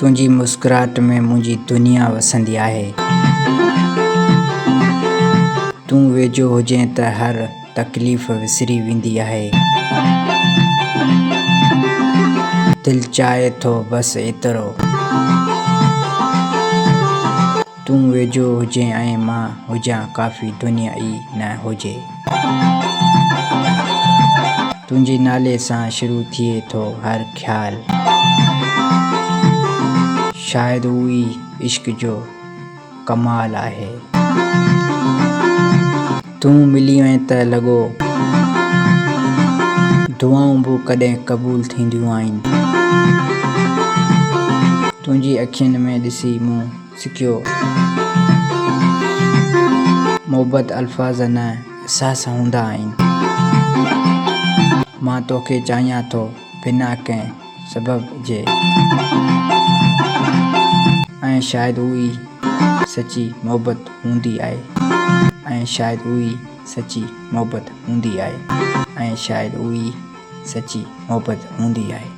तुंहिंजी मुस्कुराहट में मुंहिंजी दुनिया वसंदी आहे। तूं वेझो हुजें त हर तकलीफ़ विसरी वेंदी आहे। दिल चाहे थो बस एतिरो, तूं वेझो हुजें ऐं मां हुजां काफ़ी दुनिया ई न हुजे। तुंहिंजे नाले सां शुरू थिए थो हर ख़्यालु, शायदि उहो ई इश्क़ जो कमाल आहे। तूं मिली वएं त लॻो दुआऊं बि कॾहिं क़बूल थींदियूं आहिनि। तुंहिंजी अखियुनि में ॾिसी मूं सिखियो मोहबत अल्फ़ाज़ न एहसास हूंदा आहिनि। मां तोखे चाहियां थो बिना कंहिं सबब जे, ऐं शायदि उहा ई सची मोहबत हूंदी आहे। ऐं शायदि उहा ई सची मोहबत हूंदी आहे। ऐं शायदि उहा ई सची मोहबत हूंदी आहे।